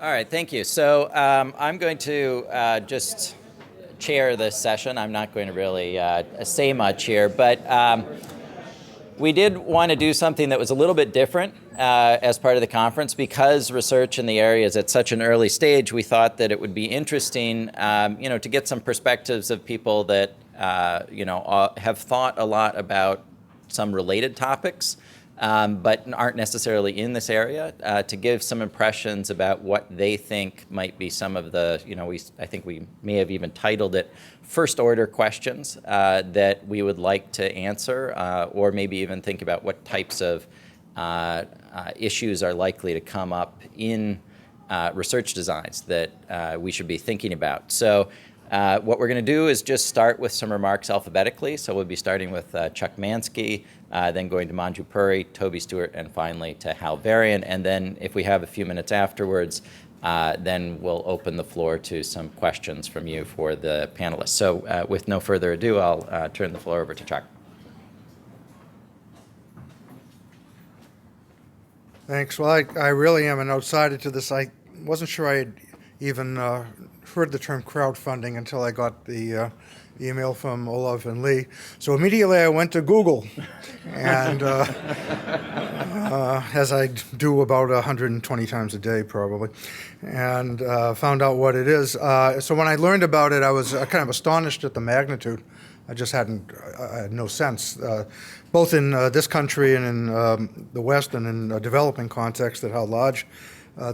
All right, thank you. So I'm going to just chair this session. I'm not going to really say much here, but we did want to do something that was a little bit different as part of the conference. Because research in the area is at such an early stage, we thought that it would be interesting to get some perspectives of people that have thought a lot about some related topics, but aren't necessarily in this area, to give some impressions about what they think might be some of the, I think we may have even titled it first order questions that we would like to answer, or maybe even think about what types of issues are likely to come up in research designs that we should be thinking about. So what we're going to do is just start with some remarks alphabetically. So we'll be starting with Chuck Manski, then going to Manju Puri, Toby, Stuart, and finally to Hal Varian. And then if we have a few minutes afterwards, then we'll open the floor to some questions from you for the panelists. So with no further ado, I'll turn the floor over to Chuck. Thanks. Well, I really am an outsider to this. I wasn't sure I had even heard the term crowdfunding until I got the email from Olav and Lee. So immediately I went to Google, and as I do about 120 times a day probably, and found out what it is. So when I learned about it, I was kind of astonished at the magnitude. I just I had no sense, both in this country and in the West and in a developing context, at how large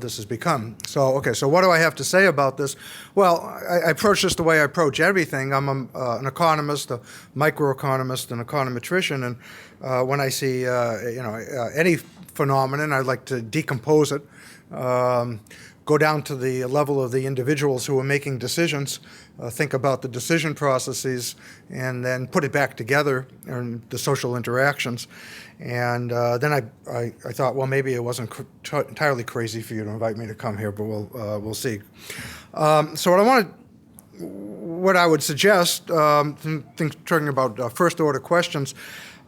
this has become. So what do I have to say about this? Well, I approach this the way I approach everything. I'm an economist, a microeconomist, an econometrician, and when I see any phenomenon, I like to decompose it, go down to the level of the individuals who are making decisions, think about the decision processes, and then put it back together in the social interactions. And then I thought, well, maybe it wasn't entirely crazy for you to invite me to come here, but we'll see. So what I would suggest, talking about first order questions,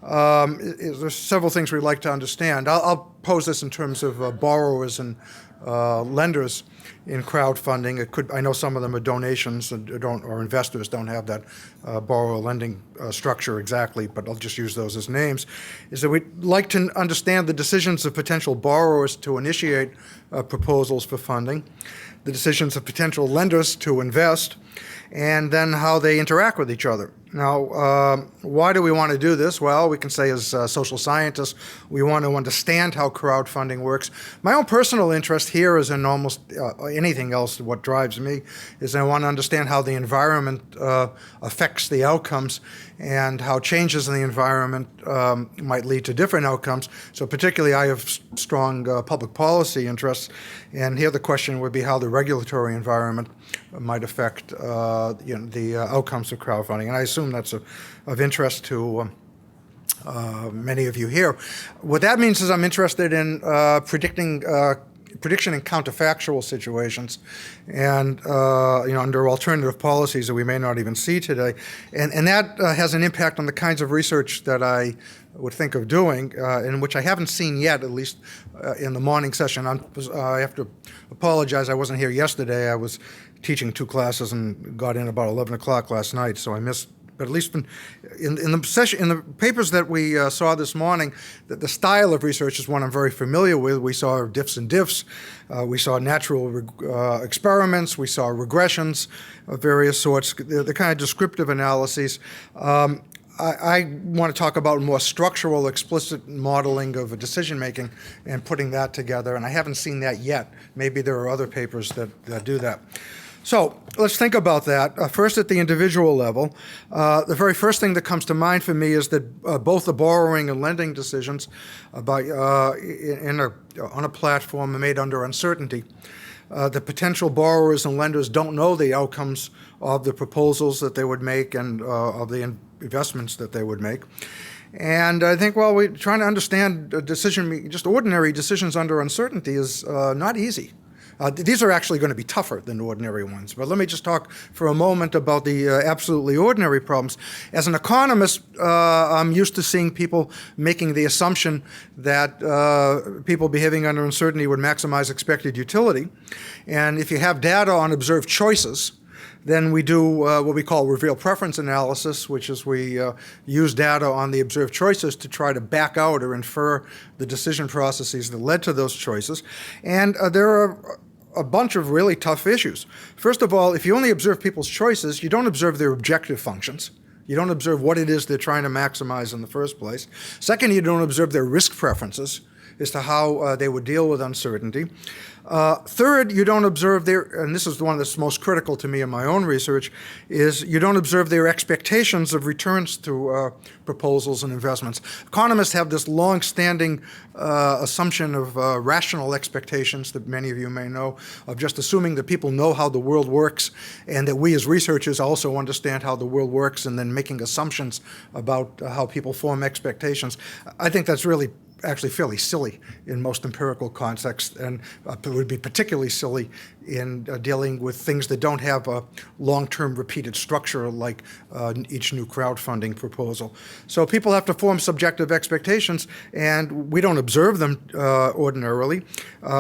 there's several things we'd like to understand. I'll pose this in terms of borrowers and lenders in crowdfunding. I know some of them are donations or investors don't have that borrower lending structure exactly, but I'll just use those as names. Is that we'd like to understand the decisions of potential borrowers to initiate proposals for funding, the decisions of potential lenders to invest, and then how they interact with each other. Now, why do we want to do this? Well, we can say as social scientists, we want to understand how crowdfunding works. My own personal interest here is in almost anything else. What drives me is I want to understand how the environment affects the outcomes and how changes in the environment might lead to different outcomes. So particularly I have strong public policy interests, and here the question would be how the regulatory environment might affect the outcomes of crowdfunding. And I assume that's of interest to many of you here. What that means is I'm interested in prediction in counterfactual situations, and under alternative policies that we may not even see today, and that has an impact on the kinds of research that I would think of doing, in which I haven't seen yet, at least in the morning session. I have to apologize, I wasn't here yesterday. I was teaching 2 classes and got in about 11 o'clock last night, so I missed. But at least in the session, in the papers that we saw this morning, the style of research is one I'm very familiar with. We saw diffs and diffs, we saw natural experiments, we saw regressions of various sorts, the kind of descriptive analyses. I want to talk about more structural, explicit modeling of decision-making and putting that together, and I haven't seen that yet. Maybe there are other papers that do that. So let's think about that. First, at the individual level, the very first thing that comes to mind for me is that both the borrowing and lending decisions on a platform are made under uncertainty. The potential borrowers and lenders don't know the outcomes of the proposals that they would make and of the investments that they would make. And I think, we're trying to understand just ordinary decisions under uncertainty is not easy. These are actually going to be tougher than ordinary ones. But let me just talk for a moment about the absolutely ordinary problems. As an economist, I'm used to seeing people making the assumption that people behaving under uncertainty would maximize expected utility. And if you have data on observed choices, then we do what we call reveal preference analysis, which is we use data on the observed choices to try to back out or infer the decision processes that led to those choices. And there are a bunch of really tough issues. First of all, if you only observe people's choices, you don't observe their objective functions. You don't observe what it is they're trying to maximize in the first place. Second, you don't observe their risk preferences as to how they would deal with uncertainty. Third, you don't observe their, and this is the one that's most critical to me in my own research, is you don't observe their expectations of returns to proposals and investments. Economists have this long-standing assumption of rational expectations that many of you may know, of just assuming that people know how the world works and that we as researchers also understand how the world works and then making assumptions about how people form expectations. I think that's really actually fairly silly in most empirical contexts, and it would be particularly silly in dealing with things that don't have a long-term repeated structure like each new crowdfunding proposal. So people have to form subjective expectations, and we don't observe them ordinarily.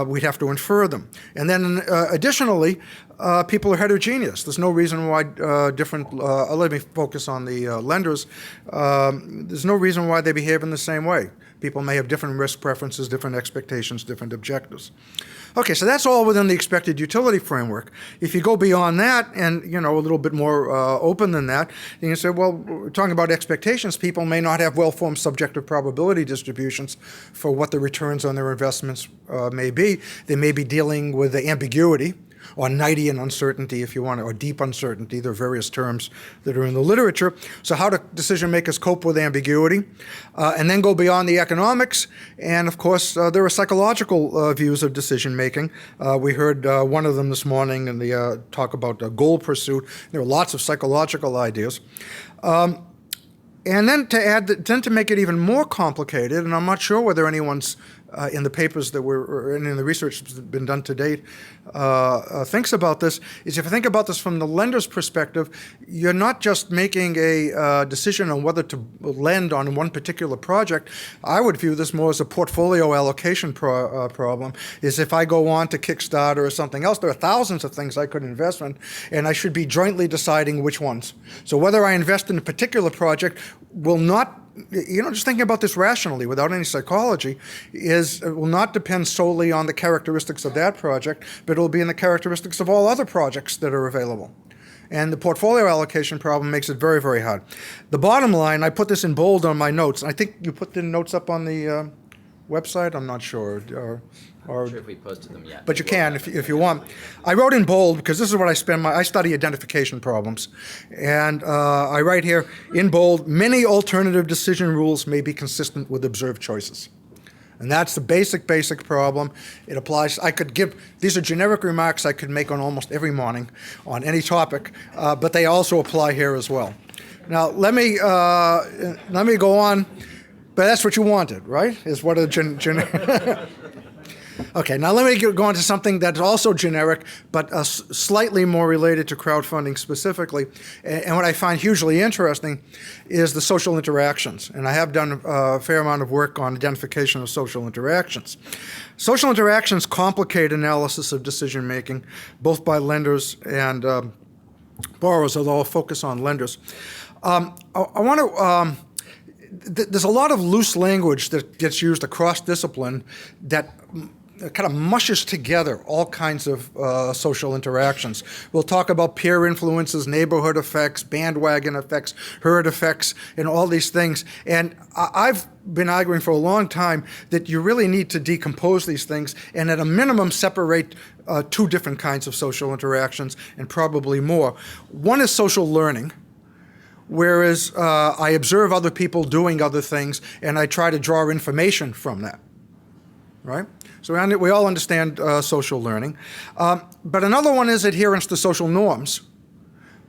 We'd have to infer them. And then additionally, people are heterogeneous. There's no reason why let me focus on the lenders. There's no reason why they behave in the same way. People may have different risk preferences, different expectations, different objectives. Okay, so that's all within the expected utility framework. If you go beyond that and, a little bit more open than that, then you say, well, we're talking about expectations. People may not have well-formed subjective probability distributions for what the returns on their investments may be. They may be dealing with the ambiguity, or Knightian uncertainty, if you want, or deep uncertainty. There are various terms that are in the literature. So how do decision makers cope with ambiguity? And then go beyond the economics. And of course, there are psychological views of decision making. We heard one of them this morning in the talk about goal pursuit. There are lots of psychological ideas. And then to make it even more complicated, and I'm not sure whether anyone's in the papers that were, and in the research that's been done to date, thinks about this, is if you think about this from the lender's perspective, you're not just making a decision on whether to lend on one particular project. I would view this more as a portfolio allocation problem, is if I go on to Kickstarter or something else, there are thousands of things I could invest in, and I should be jointly deciding which ones. So whether I invest in a particular project will not, just thinking about this rationally without any psychology, will not depend solely on the characteristics of that project, but it will be in the characteristics of all other projects that are available. And the portfolio allocation problem makes it very, very hard. The bottom line, I put this in bold on my notes. I think you put the notes up on the website? I'm not sure. I'm not sure if we posted them yet. But you can if you want. I wrote in bold because this is what I study identification problems. And I write here in bold, many alternative decision rules may be consistent with observed choices. And that's the basic problem. It applies. These are generic remarks I could make on almost every morning on any topic, but they also apply here as well. Now, let me go on. But that's what you wanted, right? Is what a generic... Okay, now let me go on to something that's also generic, but slightly more related to crowdfunding specifically. And what I find hugely interesting is the social interactions. And I have done a fair amount of work on identification of social interactions. Social interactions complicate analysis of decision making, both by lenders and borrowers, although I'll focus on lenders. I want to... There's a lot of loose language that gets used across discipline that kind of mushes together all kinds of social interactions. We'll talk about peer influences, neighborhood effects, bandwagon effects, herd effects, and all these things. And I've been arguing for a long time that you really need to decompose these things and at a minimum separate two different kinds of social interactions and probably more. One is social learning, whereas I observe other people doing other things and I try to draw information from that, right? So we all understand social learning. But another one is adherence to social norms,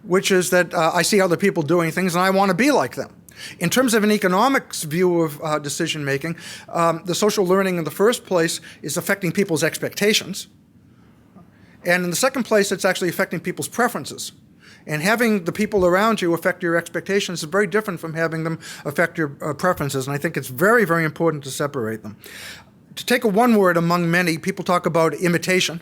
which is that I see other people doing things and I want to be like them. In terms of an economics view of decision making, the social learning in the first place is affecting people's expectations. And in the second place, it's actually affecting people's preferences. And having the people around you affect your expectations is very different from having them affect your preferences. And I think it's very, very important to separate them. To take a one word among many, people talk about imitation.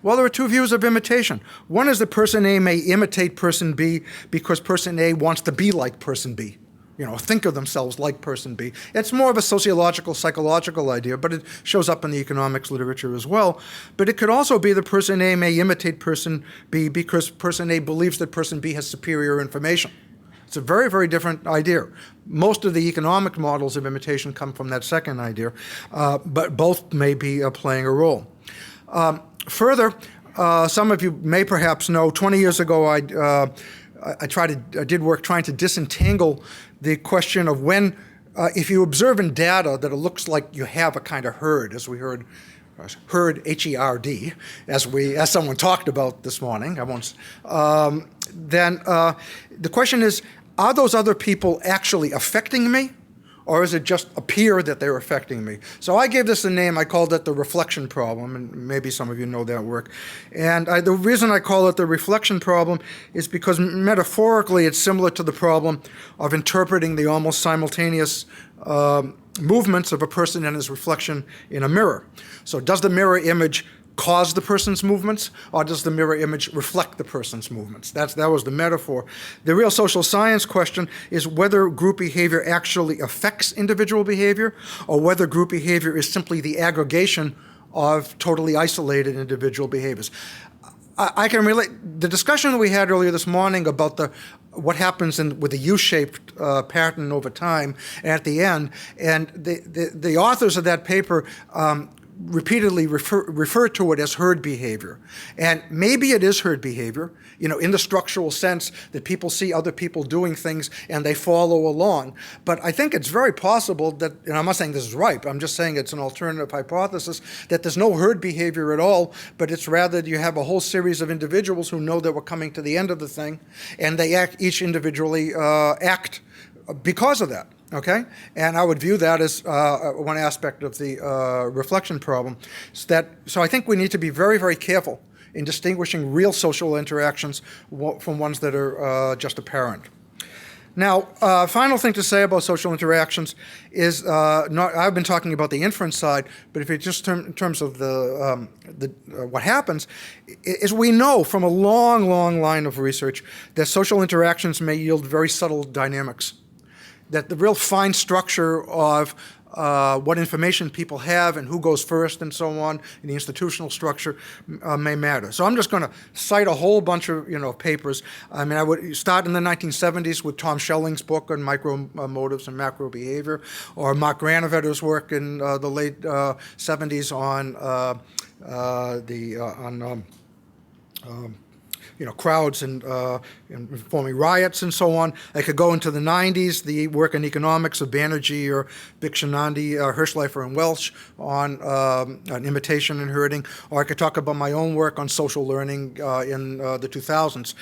Well, there are two views of imitation. One is that person A may imitate person B because person A wants to be like person B. Think of themselves like person B. It's more of a sociological, psychological idea, but it shows up in the economics literature as well. But it could also be that person A may imitate person B because person A believes that person B has superior information. It's a very, very different idea. Most of the economic models of imitation come from that second idea, but both may be playing a role. Further, some of you may perhaps know, 20 years ago I did work trying to disentangle the question of when, if you observe in data that it looks like you have a kind of herd, as we heard, H-E-R-D, as someone talked about this morning. Then the question is, are those other people actually affecting me? Or is it just appear that they're affecting me? So I gave this a name. I called it the reflection problem, and maybe some of you know that work. And the reason I call it the reflection problem is because metaphorically it's similar to the problem of interpreting the almost simultaneous movements of a person and his reflection in a mirror. So does the mirror image cause the person's movements, or does the mirror image reflect the person's movements? That was the metaphor. The real social science question is whether group behavior actually affects individual behavior, or whether group behavior is simply the aggregation of totally isolated individual behaviors. I can relate. The discussion we had earlier this morning about what happens with a U-shaped pattern over time at the end, and the authors of that paper repeatedly refer to it as herd behavior. And maybe it is herd behavior, in the structural sense that people see other people doing things and they follow along. But I think it's very possible that, and I'm not saying this is right, I'm just saying it's an alternative hypothesis, that there's no herd behavior at all, but it's rather you have a whole series of individuals who know that we're coming to the end of the thing, and they each individually act because of that. Okay, and I would view that as one aspect of the reflection problem. So I think we need to be very, very careful in distinguishing real social interactions from ones that are just apparent. Now, final thing to say about social interactions is I've been talking about the inference side, but if you just in terms of what happens, is we know from a long, long line of research that social interactions may yield very subtle dynamics. That the real fine structure of what information people have and who goes first and so on in the institutional structure may matter. So I'm just going to cite a whole bunch of papers. I mean, I would start in the 1970s with Tom Schelling's book on micro motives and macro behavior, or Mark Granovetter's work in the late 70s on crowds and forming riots and so on. I could go into the 90s, the work in economics of Banerjee or Bixhanandi, Hirschleifer and Welch on imitation and herding, or I could talk about my own work on social learning in the 2000s.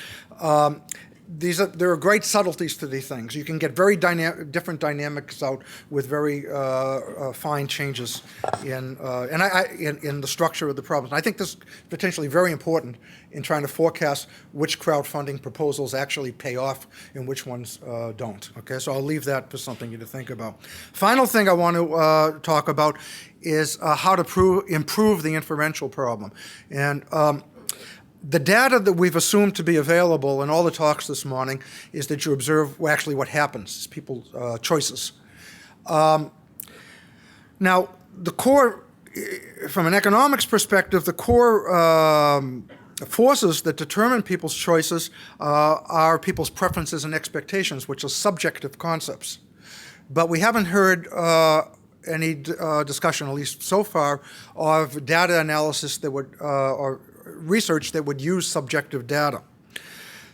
There are great subtleties to these things. You can get very different dynamics out with very fine changes in the structure of the problems. And I think this is potentially very important in trying to forecast which crowdfunding proposals actually pay off and which ones don't. Okay, so I'll leave that for something to think about. Final thing I want to talk about is how to improve the inferential problem. And the data that we've assumed to be available in all the talks this morning is that you observe actually what happens, people's choices. Now, the core, from an economics perspective, the core forces that determine people's choices are people's preferences and expectations, which are subjective concepts. But we haven't heard any discussion, at least so far, of data analysis that would, or research that would use subjective data.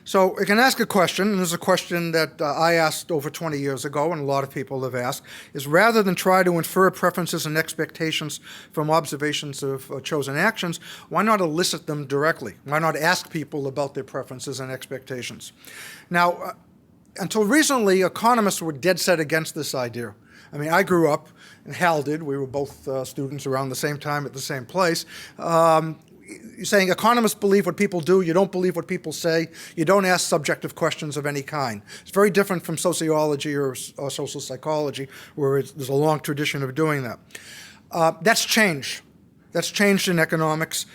So I can ask a question, and this is a question that I asked over 20 years ago, and a lot of people have asked, is rather than try to infer preferences and expectations from observations of chosen actions, why not elicit them directly? Why not ask people about their preferences and expectations? Now, until recently, economists were dead set against this idea. I mean, I grew up, and Hal did, we were both students around the same time at the same place. you're saying economists believe what people do, you don't believe what people say, you don't ask subjective questions of any kind. It's very different from sociology or social psychology, where there's a long tradition of doing that. That's changed. That's changed in economics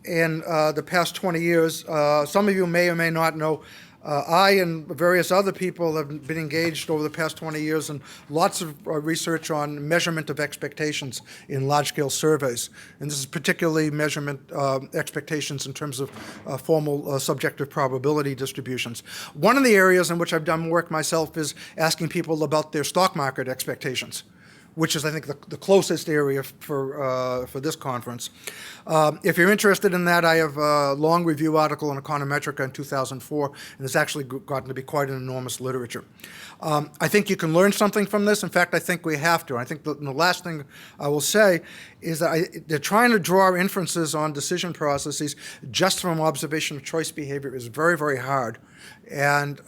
in the past 20 years. Some of you may or may not know, I and various other people have been engaged over the past 20 years in lots of research on measurement of expectations in large-scale surveys. And this is particularly measurement expectations in terms of formal subjective probability distributions. One of the areas in which I've done work myself is asking people about their stock market expectations, which is, I think, the closest area for this conference. If you're interested in that, I have a long review article in Econometrica in 2004, and it's actually gotten to be quite an enormous literature. I think you can learn something from this. In fact, I think we have to. I think the last thing I will say is that they're trying to draw inferences on decision processes just from observation of choice behavior is very, very hard. And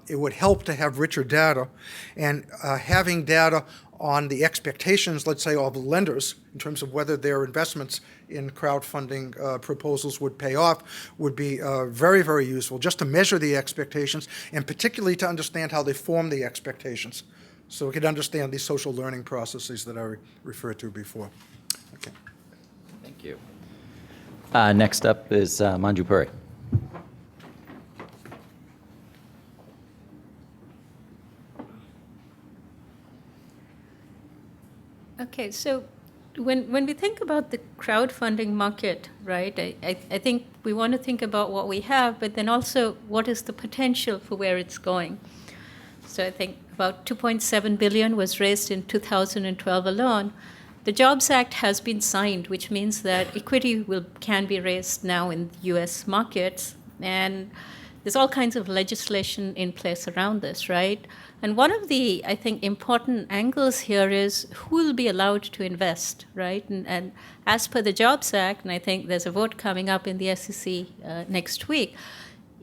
it would help to have richer data, and having data on the expectations, let's say, of lenders in terms of whether their investments in crowdfunding proposals would pay off would be very, very useful, just to measure the expectations and particularly to understand how they form the expectations, so we could understand these social learning processes that I referred to before. Okay. Thank you. Next up is Manju Puri. Okay, so when we think about the crowdfunding market, right, I think we want to think about what we have, but then also what is the potential for where it's going. So I think about $2.7 billion was raised in 2012 alone. The Jobs Act has been signed, which means that equity can be raised now in U.S. markets, and there's all kinds of legislation in place around this, right? And one of the, I think, important angles here is who will be allowed to invest, right? And as per the Jobs Act, and I think there's a vote coming up in the SEC next week,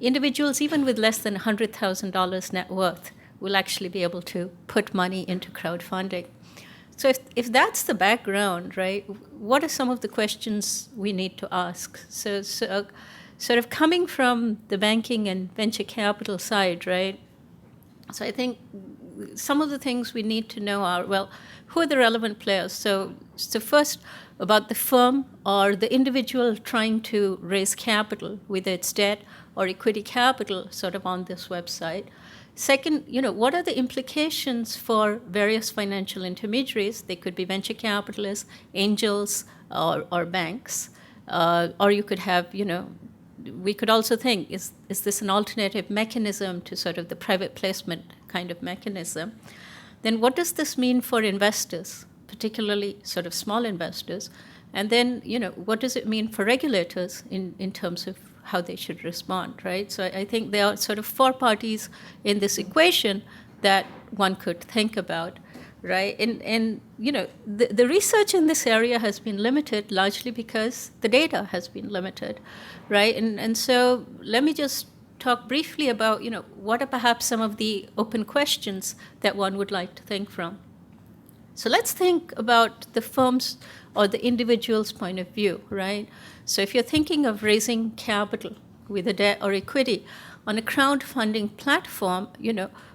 individuals even with less than $100,000 net worth will actually be able to put money into crowdfunding. So if that's the background, right, what are some of the questions we need to ask? So sort of coming from the banking and venture capital side, right? So I think some of the things we need to know are, well, who are the relevant players? So first, about the firm or the individual trying to raise capital, whether it's debt or equity capital, sort of on this website. Second, what are the implications for various financial intermediaries? They could be venture capitalists, angels, or banks. Or you could have, we could also think, is this an alternative mechanism to sort of the private placement kind of mechanism? Then what does this mean for investors, particularly sort of small investors? And then, what does it mean for regulators in terms of how they should respond, right? So I think there are sort of four parties in this equation that one could think about. Right, and the research in this area has been limited largely because the data has been limited, right? And so let me just talk briefly about what are perhaps some of the open questions that one would like to think from. So let's think about the firm's or the individual's point of view, right? So if you're thinking of raising capital with a debt or equity on a crowdfunding platform,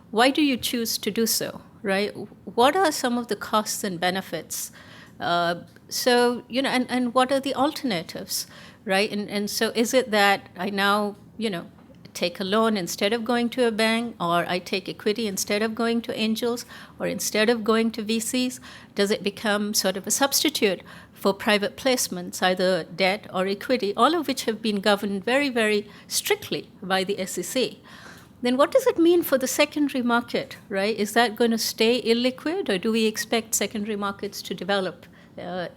why do you choose to do so? Right? What are some of the costs and benefits? And what are the alternatives, right? And so is it that I now, take a loan instead of going to a bank, or I take equity instead of going to angels, or instead of going to VCs? Does it become sort of a substitute for private placements, either debt or equity, all of which have been governed very, very strictly by the SEC? Then what does it mean for the secondary market, right? Is that going to stay illiquid, or do we expect secondary markets to develop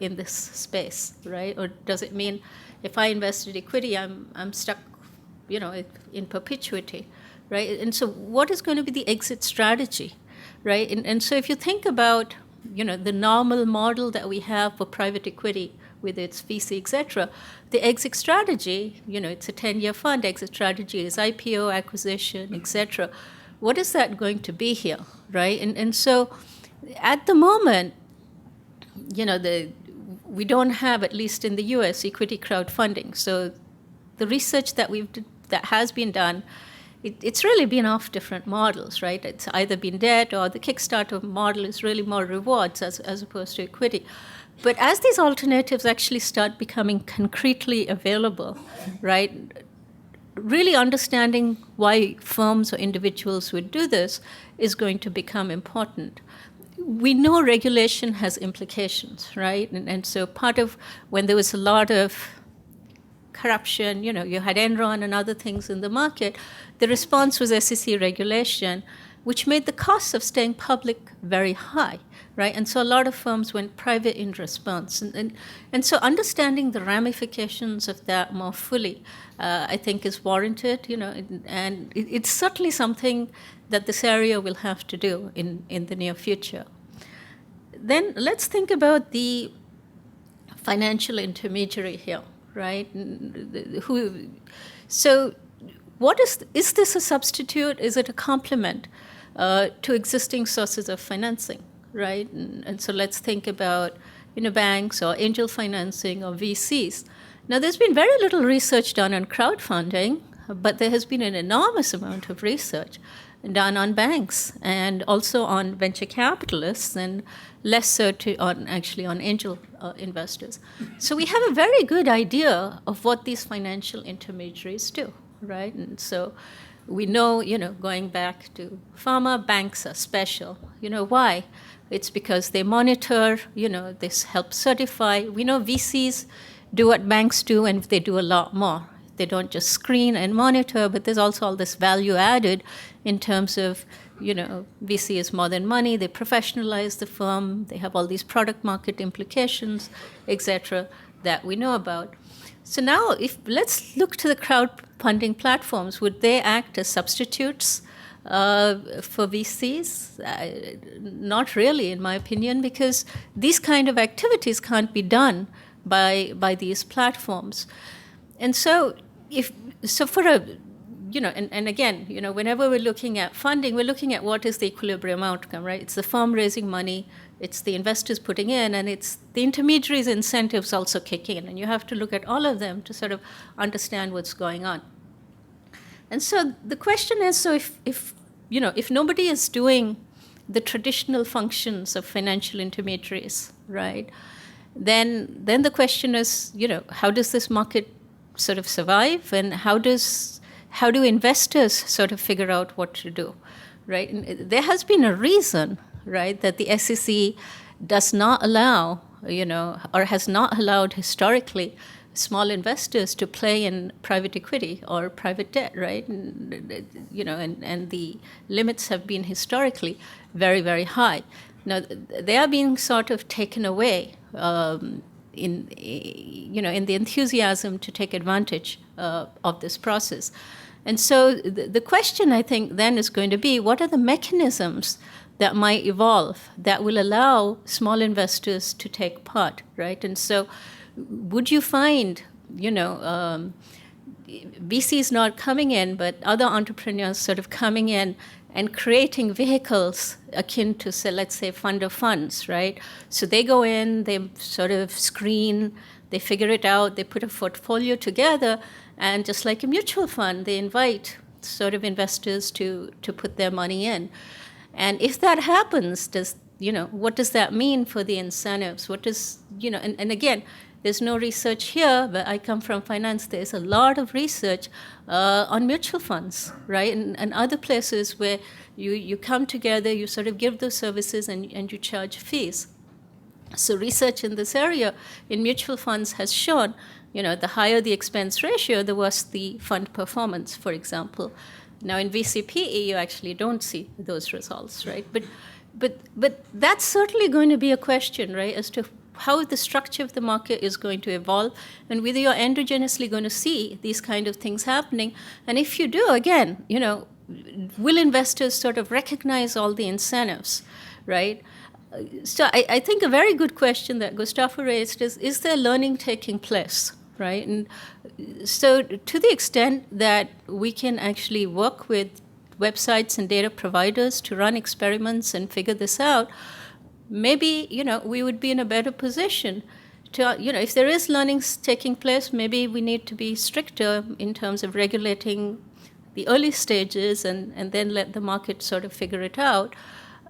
in this space, right? Or does it mean if I invested equity, I'm stuck, in perpetuity, right? And so what is going to be the exit strategy, right? And so if you think about, the normal model that we have for private equity, with its VC, et cetera, the exit strategy, it's a 10-year fund. Exit strategy is IPO, acquisition, et cetera. What is that going to be here, right? And so at the moment, we don't have, at least in the US, equity crowdfunding. So the research that has been done, it's really been off different models, right? It's either been debt, or the Kickstarter model is really more rewards as opposed to equity. But as these alternatives actually start becoming concretely available, right, really understanding why firms or individuals would do this is going to become important. We know regulation has implications, right? And so part of when there was a lot of corruption, you had Enron and other things in the market, the response was SEC regulation, which made the cost of staying public very high, right? And so a lot of firms went private in response. And so understanding the ramifications of that more fully, I think, is warranted, and it's certainly something that this area will have to do in the near future. Then let's think about the financial intermediary here, right? So what is this a substitute? Is it a complement to existing sources of financing, right? And so let's think about banks or angel financing or VCs. Now, there's been very little research done on crowdfunding, but there has been an enormous amount of research done on banks and also on venture capitalists, and less so on angel investors. So we have a very good idea of what these financial intermediaries do, right? And so we know, going back to pharma, banks are special. Why? It's because they monitor, they help certify. We know VCs do what banks do, and they do a lot more. They don't just screen and monitor, but there's also all this value added in terms of, VC is more than money. They professionalize the firm. They have all these product market implications, et cetera, that we know about. So now, let's look to the crowdfunding platforms. Would they act as substitutes for VCs? Not really, in my opinion, because these kind of activities can't be done by these platforms. And so, and again, whenever we're looking at funding, we're looking at what is the equilibrium outcome, right? It's the firm raising money, it's the investors putting in, and it's the intermediaries' incentives also kick in. And you have to look at all of them to sort of understand what's going on. And so the question is, so if nobody is doing the traditional functions of financial intermediaries, right, then the question is, how does this market sort of survive, and how do investors sort of figure out what to do, right? And there has been a reason, right, that the SEC does not allow, or has not allowed historically small investors to play in private equity or private debt, right? And the limits have been historically very, very high. Now, they are being sort of taken away in the enthusiasm to take advantage of this process. And so the question, I think, then is going to be, what are the mechanisms that might evolve that will allow small investors to take part, right? And so would you find, VCs not coming in, but other entrepreneurs sort of coming in and creating vehicles akin to, say, let's say, fund of funds, right? So they go in, they sort of screen, they figure it out, they put a portfolio together, and just like a mutual fund, they invite sort of investors to put their money in. And if that happens, what does that mean for the incentives? What does, and again, there's no research here, but I come from finance. There's a lot of research on mutual funds, right? And other places where you come together, you sort of give those services and you charge fees. So research in this area in mutual funds has shown, the higher the expense ratio, the worse the fund performance, for example. Now in VCPE, you actually don't see those results, right? But that's certainly going to be a question, right, as to how the structure of the market is going to evolve, and whether you're endogenously going to see these kind of things happening. And if you do, again, will investors sort of recognize all the incentives, right? So I think a very good question that Gustavo raised is there learning taking place, right? And so to the extent that we can actually work with websites and data providers to run experiments and figure this out, maybe, we would be in a better position if there is learning taking place, maybe we need to be stricter in terms of regulating the early stages and then let the market sort of figure it out.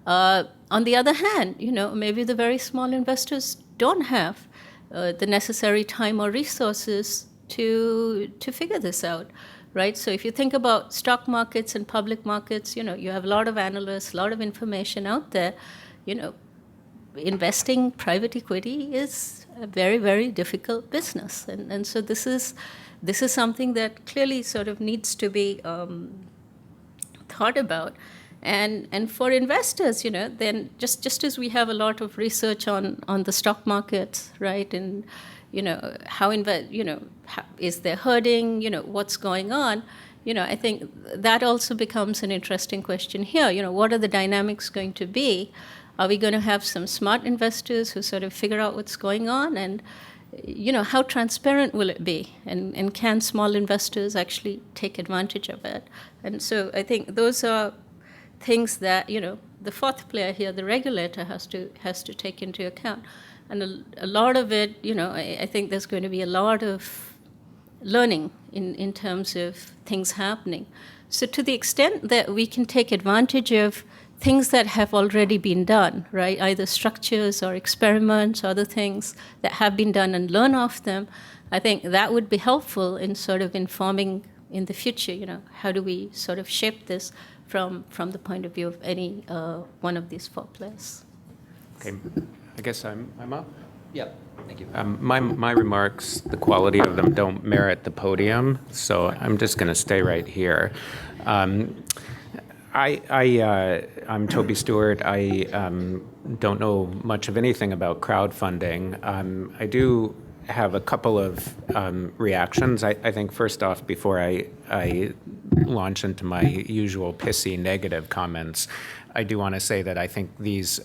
On the other hand, maybe the very small investors don't have the necessary time or resources to figure this out, right? So if you think about stock markets and public markets, you have a lot of analysts, a lot of information out there. Investing private equity is a very, very difficult business, and so this is something that clearly sort of needs to be thought about. And for investors, then just as we have a lot of research on the stock markets, right, and how is there herding, what's going on, I think that also becomes an interesting question here. What are the dynamics going to be? Are we going to have some smart investors who sort of figure out what's going on? And, how transparent will it be? And can small investors actually take advantage of it? And so I think those are things that, the fourth player here, the regulator, has to take into account. And a lot of it, I think there's going to be a lot of learning in terms of things happening. So to the extent that we can take advantage of things that have already been done, right, either structures or experiments, other things that have been done, and learn off them, I think that would be helpful in sort of informing in the future, how do we sort of shape this from the point of view of any one of these four players. Okay, I guess I'm up. Yep. Thank you. My remarks, the quality of them don't merit the podium, so I'm just going to stay right here. I'm Toby Stuart. I don't know much of anything about crowdfunding. I do have a couple of reactions. I think first off, before I launch into my usual pissy negative comments, I do want to say that I think these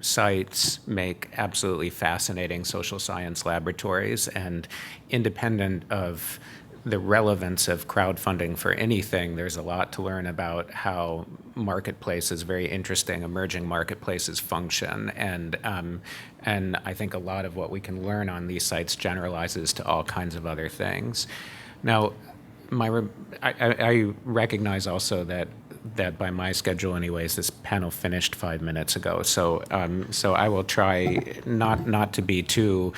sites make absolutely fascinating social science laboratories, and independent of the relevance of crowdfunding for anything, there's a lot to learn about how marketplaces, very interesting emerging marketplaces, function. And I think a lot of what we can learn on these sites generalizes to all kinds of other things. Now, I recognize also that by my schedule anyways, this panel finished 5 minutes ago. So I will try not to be too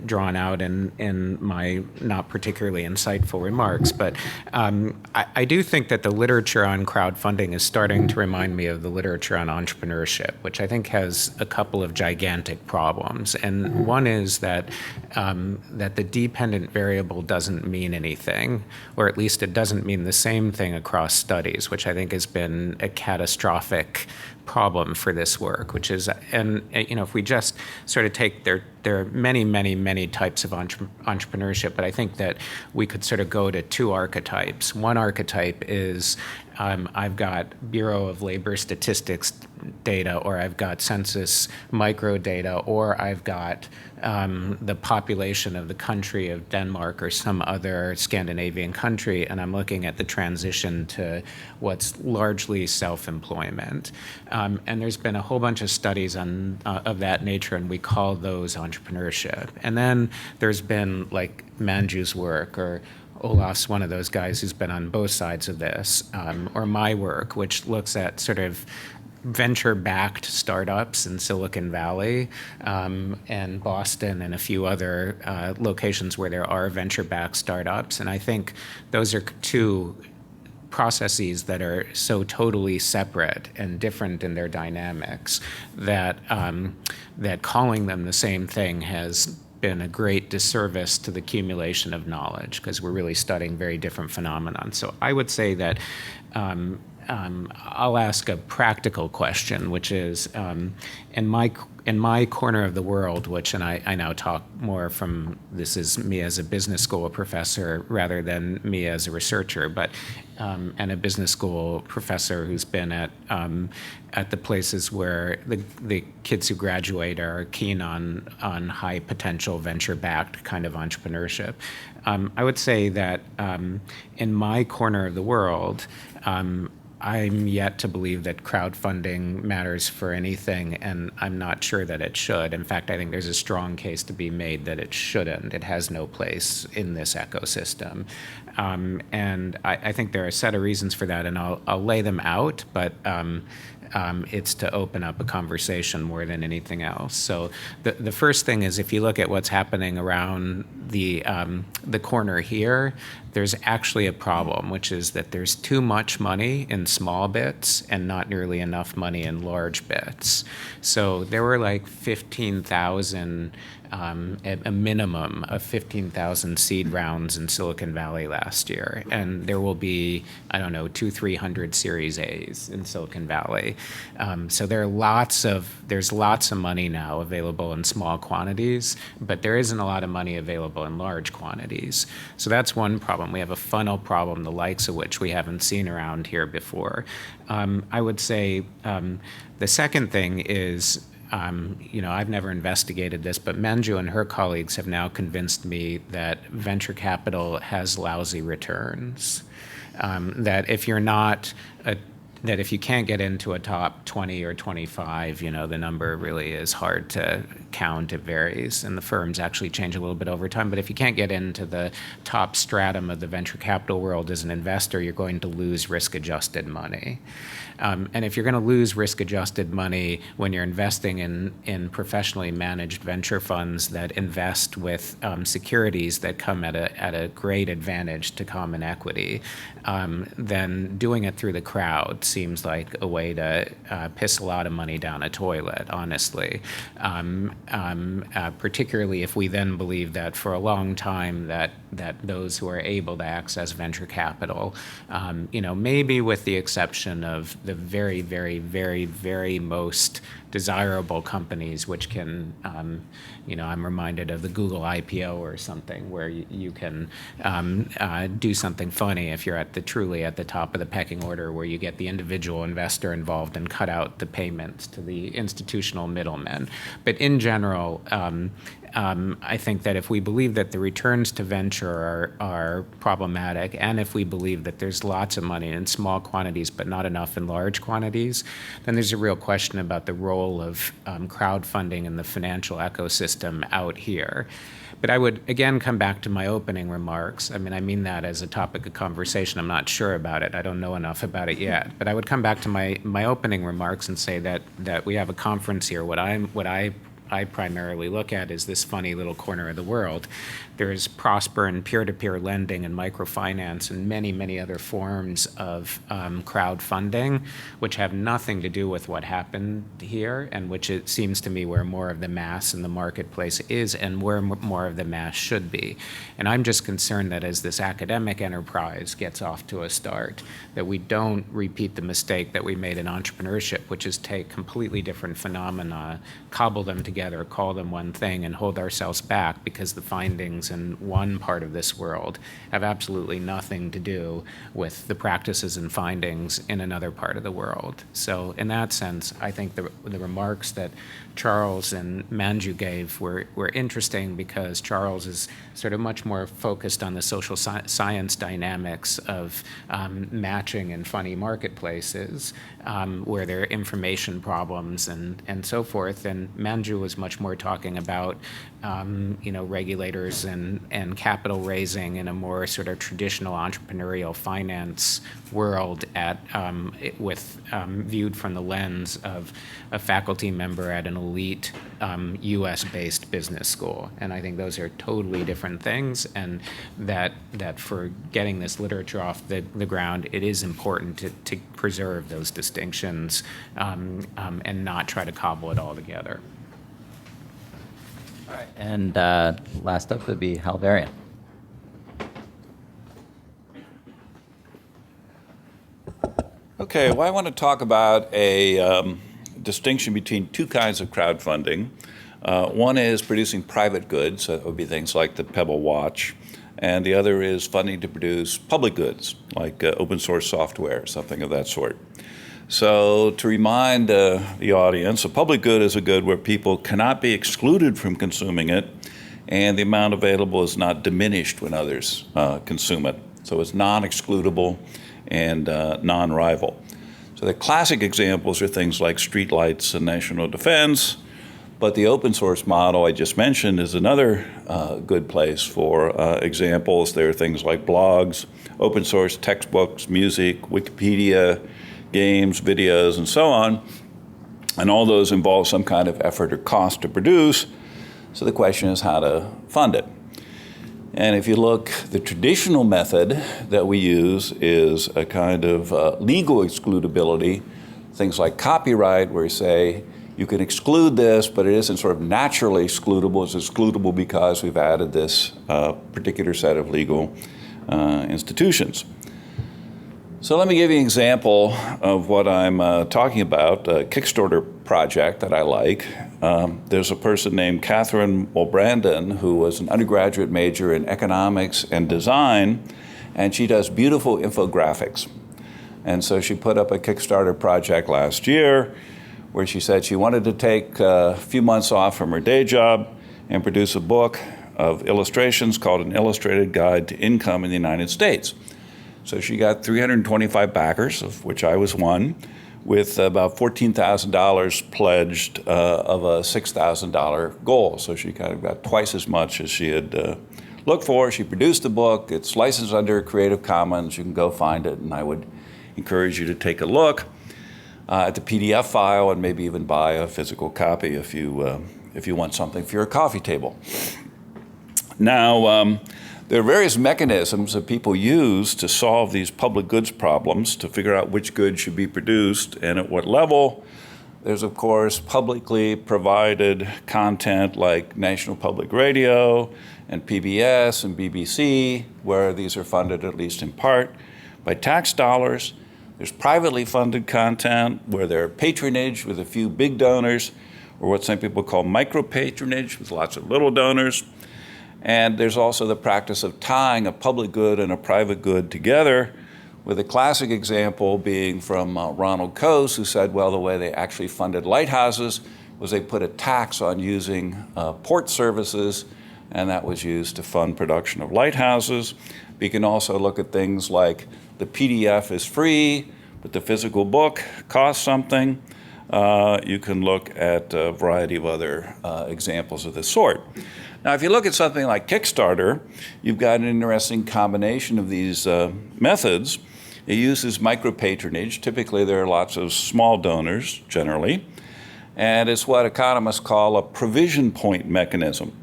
drawn out in my not particularly insightful remarks, but I do think that the literature on crowdfunding is starting to remind me of the literature on entrepreneurship, which I think has a couple of gigantic problems. And one is that the dependent variable doesn't mean anything, or at least it doesn't mean the same thing across studies, which I think has been a catastrophic problem for this work, which is, and if we just sort of take there are many types of entrepreneurship, but I think that we could sort of go to two archetypes. One archetype is I've got Bureau of Labor Statistics data, or I've got census micro data, or I've got the population of the country of Denmark or some other Scandinavian country, and I'm looking at the transition to what's largely self-employment. And there's been a whole bunch of studies of that nature, and we call those entrepreneurship. And then there's been like Manju's work, or Olaf's one of those guys who's been on both sides of this, or my work, which looks at sort of venture-backed startups in Silicon Valley and Boston and a few other locations where there are venture-backed startups. And I think those are two processes that are so totally separate and different in their dynamics that calling them the same thing has been a great disservice to the accumulation of knowledge, because we're really studying very different phenomenon. So I would say that I'll ask a practical question, which is, in my corner of the world, which, and I now talk more from, this is me as a business school professor rather than me as a researcher, but and a business school professor who's been at the places where the kids who graduate are keen on high potential venture-backed kind of entrepreneurship. I would say that in my corner of the world, I'm yet to believe that crowdfunding matters for anything, and I'm not sure that it should. In fact, I think there's a strong case to be made that it shouldn't. It has no place in this ecosystem. And I think there are a set of reasons for that, and I'll lay them out, but it's to open up a conversation more than anything else. So the first thing is, if you look at what's happening around the corner here, there's actually a problem, which is that there's too much money in small bits and not nearly enough money in large bits. So there were like 15,000, a minimum of 15,000 seed rounds in Silicon Valley last year. And there will be, I don't know, 200-300 Series A's in Silicon Valley. So there's lots of money now available in small quantities, but there isn't a lot of money available in large quantities. So that's one problem. We have a funnel problem, the likes of which we haven't seen around here before. I would say the second thing is, I've never investigated this, but Manju and her colleagues have now convinced me that venture capital has lousy returns. That if you can't get into a top 20 or 25, the number really is hard to count. It varies, and the firms actually change a little bit over time. But if you can't get into the top stratum of the venture capital world as an investor, you're going to lose risk-adjusted money. And if you're going to lose risk-adjusted money when you're investing in professionally managed venture funds that invest with securities that come at a great advantage to common equity, then doing it through the crowd seems like a way to piss a lot of money down a toilet, honestly. Particularly if we then believe that for a long time that those who are able to access venture capital, maybe with the exception of the very, very, very, very most desirable companies, which can, I'm reminded of the Google IPO or something, where you can do something funny if you're truly at the top of the pecking order, where you get the individual investor involved and cut out the payments to the institutional middlemen. But in general, I think that if we believe that the returns to venture are problematic, and if we believe that there's lots of money in small quantities but not enough in large quantities, then there's a real question about the role of crowdfunding in the financial ecosystem out here. But I would, again, come back to my opening remarks. I mean that as a topic of conversation. I'm not sure about it. I don't know enough about it yet. But I would come back to my opening remarks and say that we have a conference here. What I primarily look at is this funny little corner of the world. There's Prosper and peer-to-peer lending and microfinance and many, many other forms of crowdfunding, which have nothing to do with what happened here, and which it seems to me where more of the mass in the marketplace is and where more of the mass should be. And I'm just concerned that as this academic enterprise gets off to a start, that we don't repeat the mistake that we made in entrepreneurship, which is take completely different phenomena, cobble them together, call them one thing, and hold ourselves back because the findings in one part of this world have absolutely nothing to do with the practices and findings in another part of the world. So in that sense, I think the remarks that Charles and Manju gave were interesting, because Charles is sort of much more focused on the social science dynamics of matching in funny marketplaces, where there are information problems and so forth. And Manju was much more talking about regulators and capital raising in a more sort of traditional entrepreneurial finance world viewed from the lens of a faculty member at an elite US-based business school. And I think those are totally different things, and that for getting this literature off the ground, it is important to preserve those distinctions and not try to cobble it all together. All right. And last up would be Hal Varian. Okay, well, I want to talk about a distinction between two kinds of crowdfunding. One is producing private goods, so that would be things like the Pebble watch, and the other is funding to produce public goods, like open source software, something of that sort. So to remind the audience, a public good is a good where people cannot be excluded from consuming it, and the amount available is not diminished when others consume it. So it's non-excludable and non-rival. So the classic examples are things like streetlights and national defense, but the open source model I just mentioned is another good place for examples. There are things like blogs, open source textbooks, music, Wikipedia, games, videos, and so on. And all those involve some kind of effort or cost to produce. So the question is how to fund it. And if you look, the traditional method that we use is a kind of legal excludability, things like copyright, where you say you can exclude this, but it isn't sort of naturally excludable. It's excludable because we've added this particular set of legal institutions. So let me give you an example of what I'm talking about, a Kickstarter project that I like. There's a person named Catherine Wolbrandon who was an undergraduate major in economics and design, and she does beautiful infographics. And so she put up a Kickstarter project last year where she said she wanted to take a few months off from her day job and produce a book of illustrations called An Illustrated Guide to Income in the United States. So she got 325 backers, of which I was one, with about $14,000 pledged of a $6,000 goal. So she kind of got twice as much as she had looked for. She produced the book. It's licensed under Creative Commons. You can go find it, and I would encourage you to take a look at the PDF file and maybe even buy a physical copy if you want something for your coffee table. Now, there are various mechanisms that people use to solve these public goods problems, to figure out which goods should be produced and at what level. There's, of course, publicly provided content like National Public Radio and PBS and BBC, where these are funded, at least in part, by tax dollars. There's privately funded content where there are patronage with a few big donors, or what some people call micro-patronage with lots of little donors. And there's also the practice of tying a public good and a private good together, with a classic example being from Ronald Coase, who said, well, the way they actually funded lighthouses was they put a tax on using port services, and that was used to fund production of lighthouses. We can also look at things like the PDF is free, but the physical book costs something. You can look at a variety of other examples of this sort. Now, if you look at something like Kickstarter, you've got an interesting combination of these methods. It uses micro-patronage. Typically, there are lots of small donors, generally. And it's what economists call a provision point mechanism.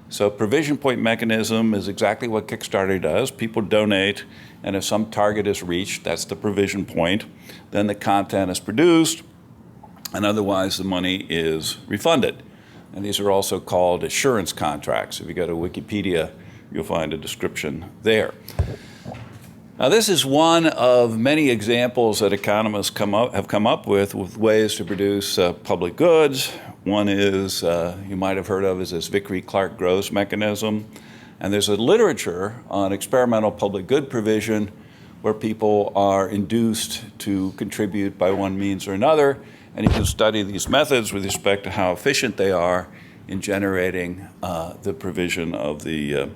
So provision point mechanism is exactly what Kickstarter does. People donate, and if some target is reached, that's the provision point. Then the content is produced, and otherwise the money is refunded. And these are also called assurance contracts. If you go to Wikipedia, you'll find a description there. Now, this is one of many examples that economists have come up with ways to produce public goods. One is, you might have heard of, is this Vickrey-Clark-Gross mechanism. And there's a literature on experimental public good provision where people are induced to contribute by one means or another. And you can study these methods with respect to how efficient they are in generating the provision of the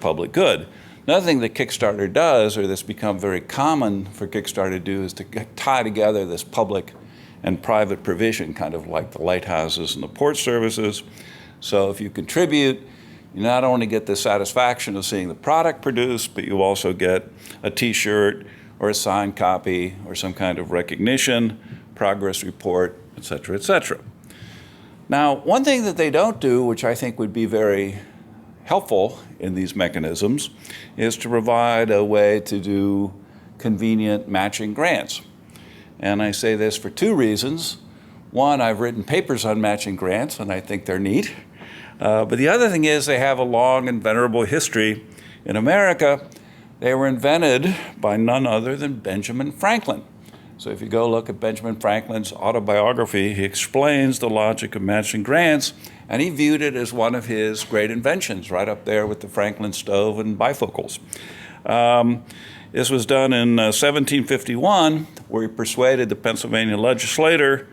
public good. Another thing that Kickstarter does, or that's become very common for Kickstarter to do, is to tie together this public and private provision, kind of like the lighthouses and the port services. So if you contribute, you not only get the satisfaction of seeing the product produced, but you also get a T-shirt or a signed copy or some kind of recognition, progress report, et cetera, et cetera. Now, one thing that they don't do, which I think would be very helpful in these mechanisms, is to provide a way to do convenient matching grants. And I say this for two reasons. One, I've written papers on matching grants, and I think they're neat. But the other thing is they have a long and venerable history in America. They were invented by none other than Benjamin Franklin. So if you go look at Benjamin Franklin's autobiography, he explains the logic of matching grants, and he viewed it as one of his great inventions, right up there with the Franklin stove and bifocals. This was done in 1751, where he persuaded the Pennsylvania legislature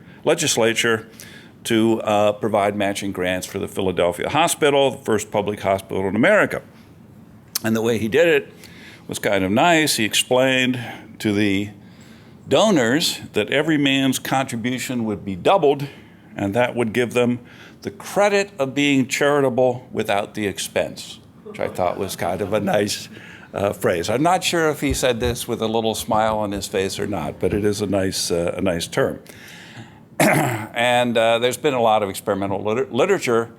to provide matching grants for the Philadelphia Hospital, the first public hospital in America. And the way he did it was kind of nice. He explained to the donors that every man's contribution would be doubled, and that would give them the credit of being charitable without the expense, which I thought was kind of a nice phrase. I'm not sure if he said this with a little smile on his face or not, but it is a nice term. And there's been a lot of experimental literature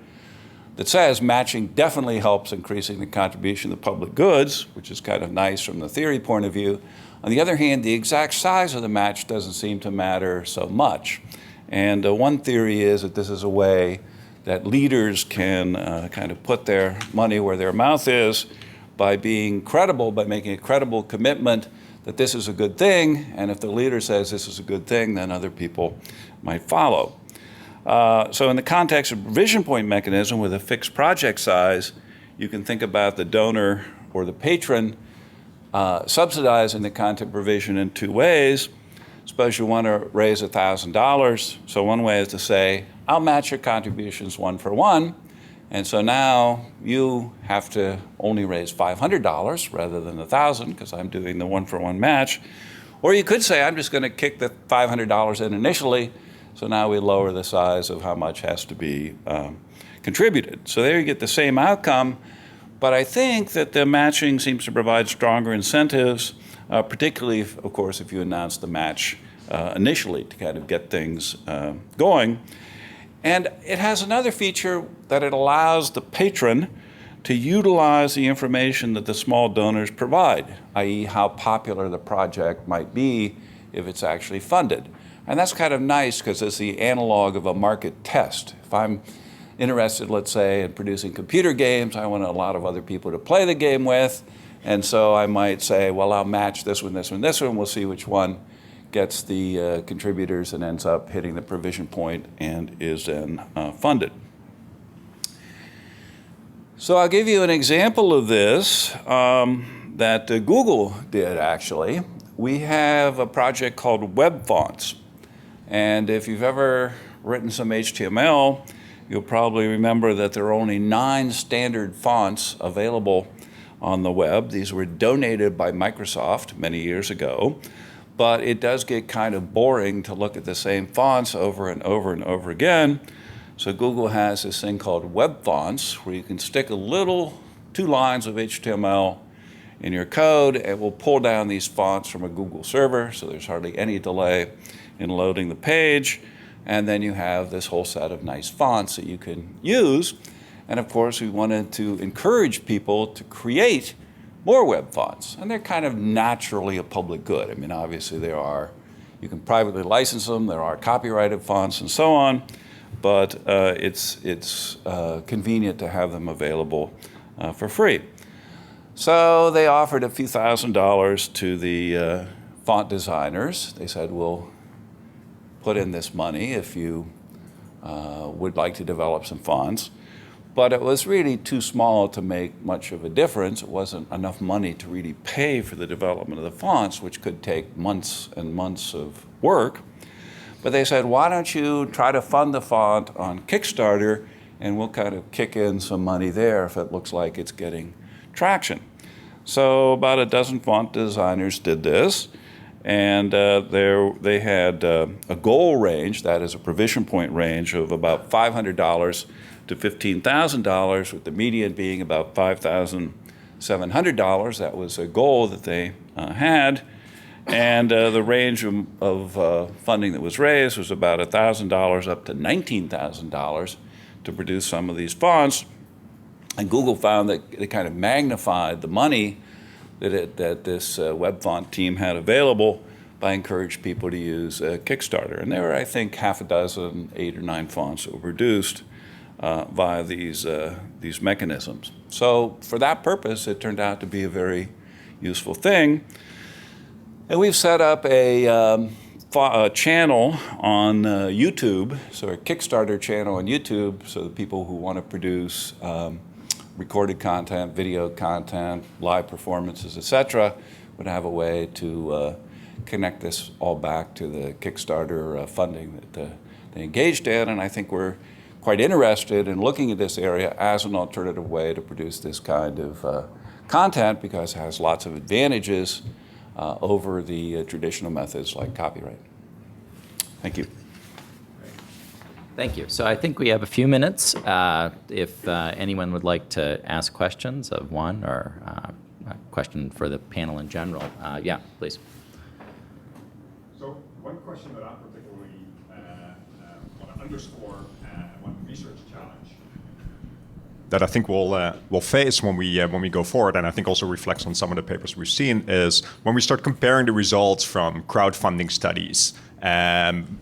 that says matching definitely helps increasing the contribution of public goods, which is kind of nice from the theory point of view. On the other hand, the exact size of the match doesn't seem to matter so much. And one theory is that this is a way that leaders can kind of put their money where their mouth is by being credible, by making a credible commitment that this is a good thing, and if the leader says this is a good thing, then other people might follow. So in the context of provision point mechanism with a fixed project size, you can think about the donor or the patron subsidizing the content provision in two ways. Suppose you want to raise $1,000. So one way is to say, I'll match your contributions 1-for-1. And so now you have to only raise $500 rather than $1,000 because I'm doing the 1-for-1 match. Or you could say, I'm just going to kick the $500 in initially. So now we lower the size of how much has to be contributed. So there you get the same outcome. But I think that the matching seems to provide stronger incentives, particularly, of course, if you announce the match initially to kind of get things going. And it has another feature that it allows the patron to utilize the information that the small donors provide, i.e. how popular the project might be if it's actually funded. And that's kind of nice because it's the analog of a market test. If I'm interested, let's say, in producing computer games, I want a lot of other people to play the game with. And so I might say, well, I'll match this one, this one, this one. We'll see which one gets the contributors and ends up hitting the provision point and is then funded. So I'll give you an example of this that Google did, actually. We have a project called Web Fonts. And if you've ever written some HTML, you'll probably remember that there are only 9 standard fonts available on the web. These were donated by Microsoft many years ago. But it does get kind of boring to look at the same fonts over and over and over again. So Google has this thing called Web Fonts, where you can stick 2 lines of HTML in your code, and it will pull down these fonts from a Google server, so there's hardly any delay in loading the page. And then you have this whole set of nice fonts that you can use. And of course, we wanted to encourage people to create more web fonts, and they're kind of naturally a public good. I mean, obviously you can privately license them, there are copyrighted fonts and so on, but it's convenient to have them available for free. So they offered a few $1,000s to the font designers. They said, we'll put in this money if you would like to develop some fonts. But it was really too small to make much of a difference. It wasn't enough money to really pay for the development of the fonts, which could take months and months of work. But they said, why don't you try to fund the font on Kickstarter, and we'll kind of kick in some money there if it looks like it's getting traction. So about a dozen font designers did this, and they had a goal range, that is a provision point range, of about $500 to $15,000, with the median being about $5,700. That was a goal that they had. And the range of funding that was raised was about $1,000 up to $19,000 to produce some of these fonts. And Google found that it kind of magnified the money that this web font team had available by encouraging people to use Kickstarter. And there were, I think, 6, 8 or 9 fonts that were produced via these mechanisms. So for that purpose, it turned out to be a very useful thing. And we've set up a channel on YouTube, so a Kickstarter channel on YouTube, so the people who want to produce recorded content, video content, live performances, etc., would have a way to connect this all back to the Kickstarter funding that they engaged in. And I think we're quite interested in looking at this area as an alternative way to produce this kind of content, because it has lots of advantages over the traditional methods like copyright. Thank you. Thank you. So I think we have a few minutes. If anyone would like to ask questions of one or a question for the panel in general, yeah, please. So one question that I particularly want to underscore, one research challenge that I think we'll face when we go forward, and I think also reflects on some of the papers we've seen, is when we start comparing the results from crowdfunding studies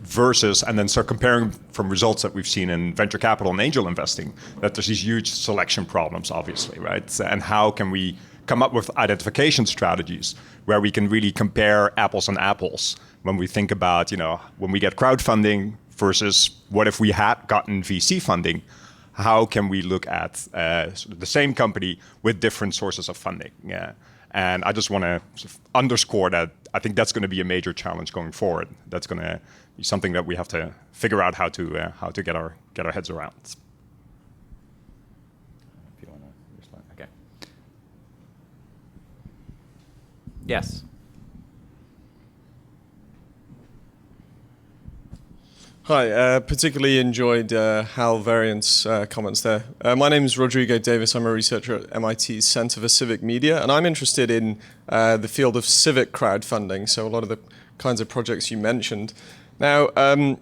versus, and then start comparing from results that we've seen in venture capital and angel investing, that there's these huge selection problems, obviously, right? And how can we come up with identification strategies where we can really compare apples and apples when we think about, when we get crowdfunding versus what if we had gotten VC funding? How can we look at the same company with different sources of funding? Yeah. And I just want to underscore that I think that's going to be a major challenge going forward. That's going to be something that we have to figure out how to get our heads around. If you want to respond. Okay. Yes. Hi, particularly enjoyed Hal Varian's comments there. My name is Rodrigo Davis. I'm a researcher at MIT's Center for Civic Media, and I'm interested in the field of civic crowdfunding, so a lot of the kinds of projects you mentioned. Now,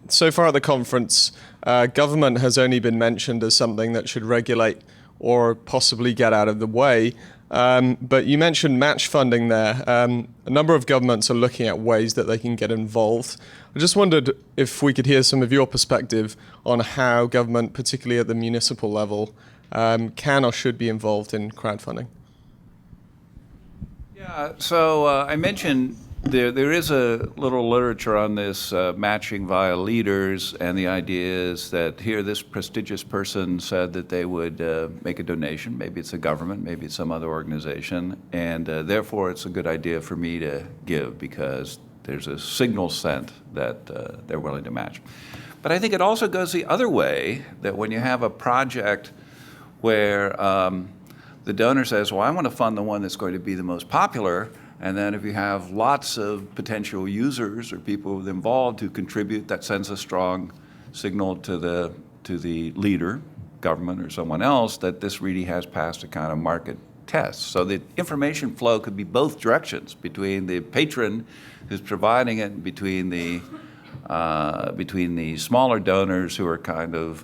so far at the conference, government has only been mentioned as something that should regulate or possibly get out of the way. But you mentioned match funding there. A number of governments are looking at ways that they can get involved. I just wondered if we could hear some of your perspective on how government, particularly at the municipal level, can or should be involved in crowdfunding. Yeah, so I mentioned there is a little literature on this matching via leaders, and the idea is that here this prestigious person said that they would make a donation. Maybe it's a government, maybe it's some other organization, and therefore it's a good idea for me to give because there's a signal sent that they're willing to match. But I think it also goes the other way, that when you have a project where the donor says, well, I want to fund the one that's going to be the most popular, and then if you have lots of potential users or people involved who contribute, that sends a strong signal to the leader, government or someone else, that this really has passed a kind of market test. So the information flow could be both directions, between the patron who's providing it and between the smaller donors who are kind of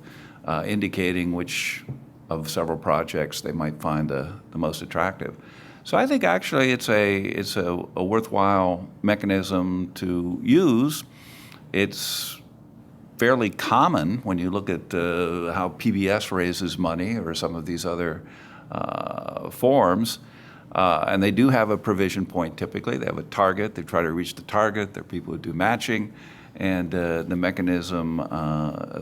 indicating which of several projects they might find the most attractive. So I think actually it's a worthwhile mechanism to use. It's fairly common when you look at how PBS raises money or some of these other forms. And they do have a provision point typically. They have a target. They try to reach the target. There are people who do matching. And the mechanism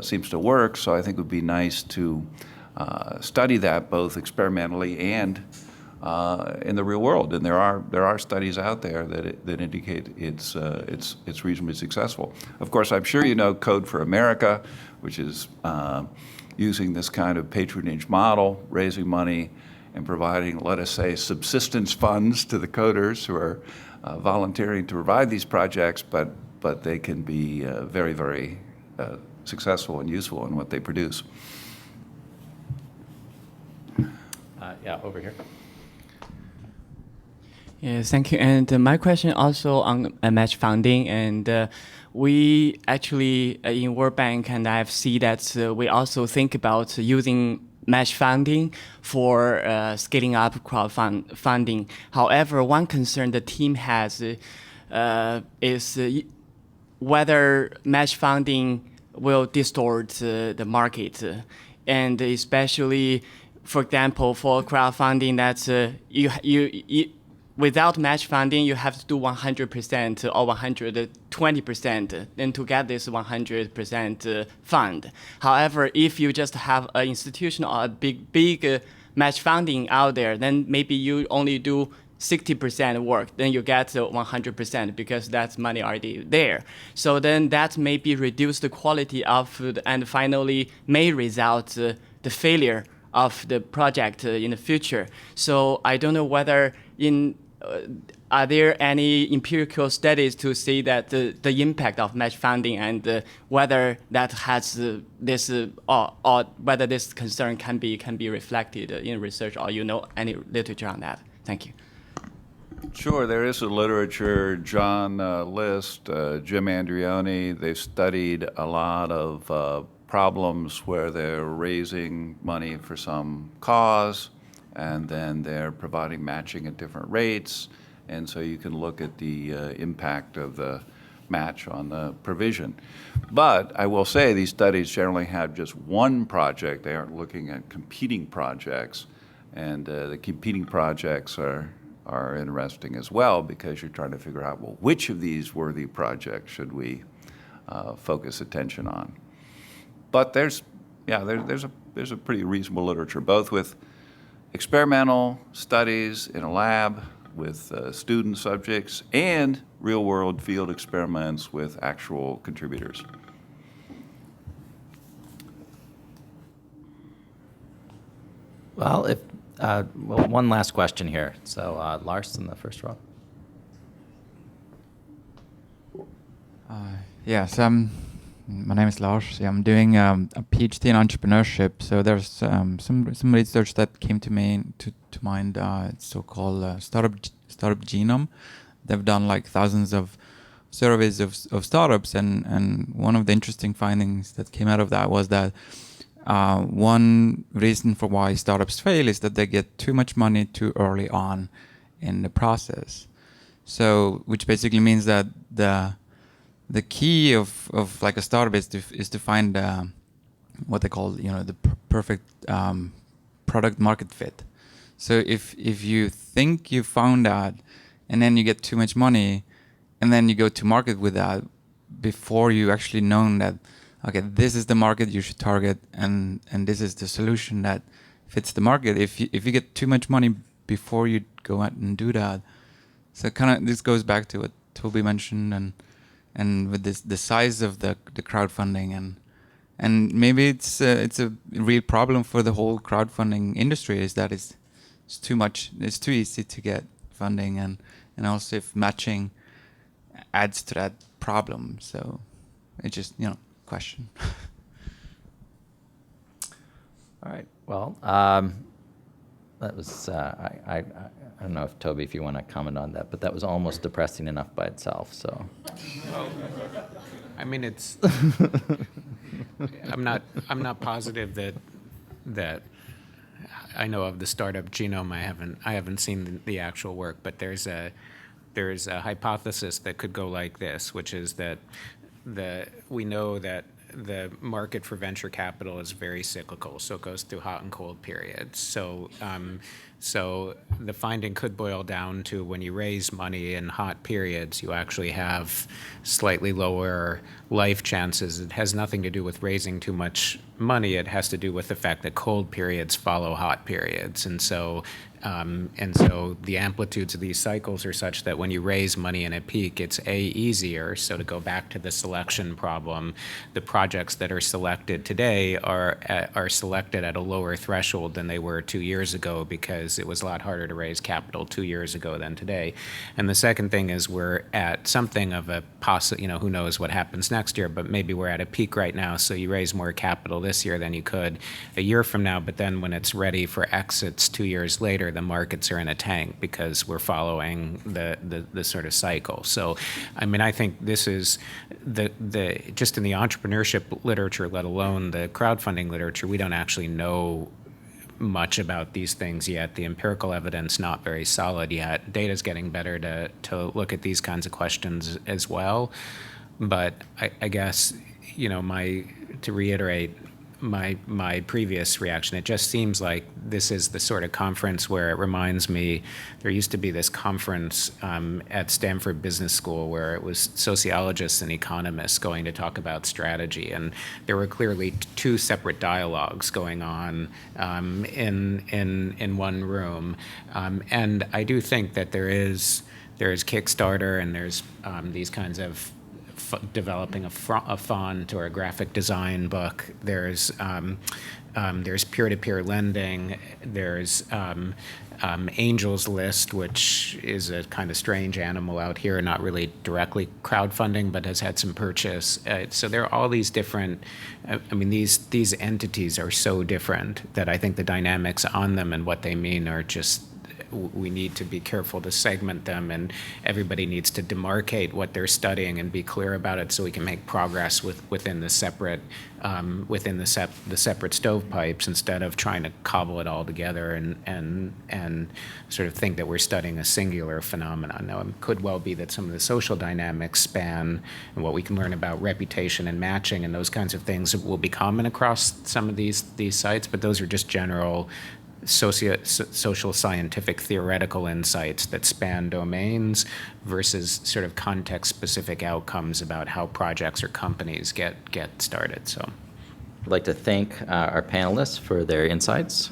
seems to work. So I think it would be nice to study that both experimentally and in the real world. And there are studies out there that indicate it's reasonably successful. Of course, I'm sure you know Code for America, which is using this kind of patronage model, raising money and providing, let us say, subsistence funds to the coders who are volunteering to provide these projects, but they can be very, very successful and useful in what they produce. Yeah, over here. Yes, thank you. And my question also on match funding. And we actually in World Bank and IFC that we also think about using match funding for scaling up crowdfunding. However, one concern the team has is whether match funding will distort the market, and especially, for example, for crowdfunding, that you without match funding, you have to do 100% or 120%, then to get this 100% fund. However, if you just have an institution or a big match funding out there, then maybe you only do 60% work, then you get 100% because that's money already there. So then that maybe reduce the quality of, and finally may result the failure of the project in the future. So I don't know whether in are there any empirical studies to see that the impact of match funding and whether that has or whether this concern can be reflected in research, or any literature on that? Thank you. Sure, there is a literature. John List, Jim Andreoni, they've studied a lot of problems where they're raising money for some cause, and then they're providing matching at different rates. And so you can look at the impact of the match on the provision. But I will say these studies generally have just one project. They aren't looking at competing projects. And the competing projects are interesting as well, because you're trying to figure out, well, which of these worthy projects should we focus attention on? But there's a pretty reasonable literature, both with experimental studies in a lab with student subjects and real-world field experiments with actual contributors. Well, one last question here. So Lars in the first row. Yes, my name is Lars. I'm doing a PhD in entrepreneurship. So there's some research that came to mind. It's so-called startup genome. They've done like thousands of surveys of startups, and one of the interesting findings that came out of that was that one reason for why startups fail is that they get too much money too early on in the process. So, which basically means that the key of like a startup is to find what they call the perfect product market fit. So if you think you found that, and then you get too much money, and then you go to market with that before you actually known that, okay, this is the market you should target, and this is the solution that fits the market. If you get too much money before you go out and do that, so kind of this goes back to what Toby mentioned, and with the size of the crowdfunding, and maybe it's a real problem for the whole crowdfunding industry, is that it's too much, it's too easy to get funding, and also if matching adds to that problem. So it's just question. All right. Well, that was I don't know if Toby, if you want to comment on that, but that was almost depressing enough by itself. So. Well, I mean, it's. I'm not positive that I know of the startup genome. I haven't seen the actual work, but there's a hypothesis that could go like this, which is that we know that the market for venture capital is very cyclical, so it goes through hot and cold periods. So the finding could boil down to when you raise money in hot periods, you actually have slightly lower life chances. It has nothing to do with raising too much money. It has to do with the fact that cold periods follow hot periods. And so the amplitudes of these cycles are such that when you raise money in a peak, it's easier. So to go back to the selection problem, the projects that are selected today are selected at a lower threshold than they were 2 years ago, because it was a lot harder to raise capital 2 years ago than today. And the second thing is we're at something of a who knows what happens next year, but maybe we're at a peak right now. So you raise more capital this year than you could a year from now. But then when it's ready for exits 2 years later, the markets are in a tank because we're following the sort of cycle. So, I mean, I think this is just in the entrepreneurship literature, let alone the crowdfunding literature, we don't actually know much about these things yet. The empirical evidence not very solid yet. Data's getting better to look at these kinds of questions as well. But I guess, to reiterate my previous reaction, it just seems like this is the sort of conference where it reminds me, there used to be this conference at Stanford Business School where it was sociologists and economists going to talk about strategy, and there were clearly two separate dialogues going on in one room, and I do think that there is Kickstarter, and there's these kinds of developing a font or a graphic design book. There's peer-to-peer lending. There's Angels List, which is a kind of strange animal out here, not really directly crowdfunding, but has had some purchase. So there are all these different, I mean, these entities are so different that I think the dynamics on them and what they mean are just, we need to be careful to segment them, and everybody needs to demarcate what they're studying and be clear about it so we can make progress within the separate separate stovepipes, instead of trying to cobble it all together and sort of think that we're studying a singular phenomenon. Now, it could well be that some of the social dynamics span, and what we can learn about reputation and matching and those kinds of things will be common across some of these sites, but those are just general social scientific theoretical insights that span domains versus sort of context-specific outcomes about how projects or companies get started. So I'd like to thank our panelists for their insights.